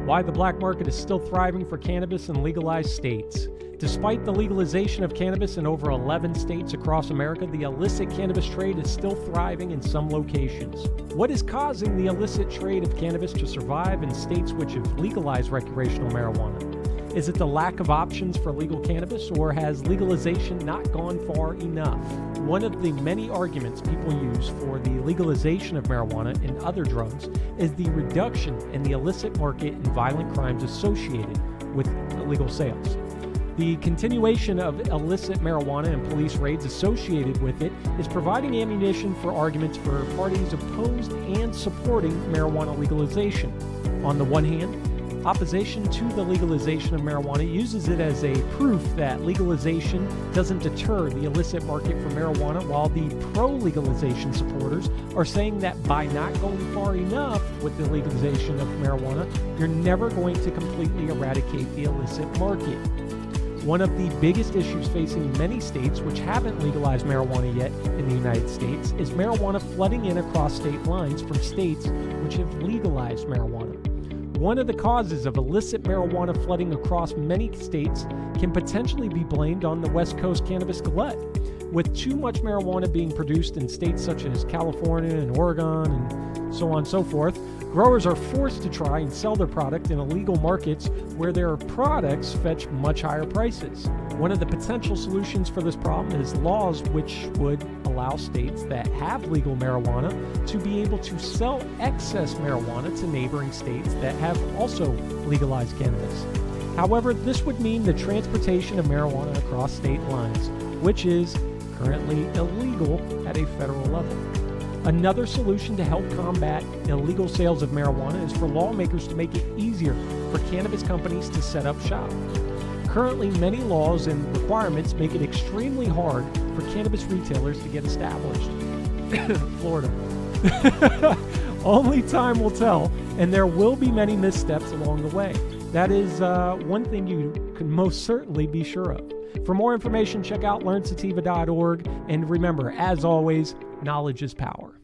why the black market is still thriving for cannabis in legalized states. Despite the legalization of cannabis in over 11 states across America, the illicit cannabis trade is still thriving in some locations. What is causing the illicit trade of cannabis to survive in states which have legalized recreational marijuana? Is it the lack of options for legal cannabis, or has legalization not gone far enough? One of the many arguments people use for the legalization of marijuana and other drugs is the reduction in the illicit market and violent crimes associated with illegal sales. The continuation of illicit marijuana and police raids associated with it is providing ammunition for arguments for parties opposed and supporting marijuana legalization. On the one hand, opposition to the legalization of marijuana uses it as a proof that legalization doesn't deter the illicit market for marijuana, while the pro-legalization supporters are saying that by not going far enough with the legalization of marijuana, you're never going to completely eradicate the illicit market. One of the biggest issues facing many states which haven't legalized marijuana yet in the United States is marijuana flooding in across state lines from states which have legalized marijuana. One of the causes of illicit marijuana flooding across many states can potentially be blamed on the West Coast cannabis glut. With too much marijuana being produced in states such as California and Oregon and so on and so forth, growers are forced to try and sell their product in illegal markets where their products fetch much higher prices. One of the potential solutions for this problem is laws which would allow states that have legal marijuana to be able to sell excess marijuana to neighboring states that have also legalized cannabis. However, this would mean the transportation of marijuana across state lines, which is currently illegal at a federal level. Another solution to help combat illegal sales of marijuana is for lawmakers to make it easier for cannabis companies to set up shop. Currently, many laws and requirements make it extremely hard for cannabis retailers to get established. Florida. Only time will tell, and there will be many missteps along the way. That is one thing you can most certainly be sure of. For more information, check out learnsativa.org. And remember, as always, knowledge is power.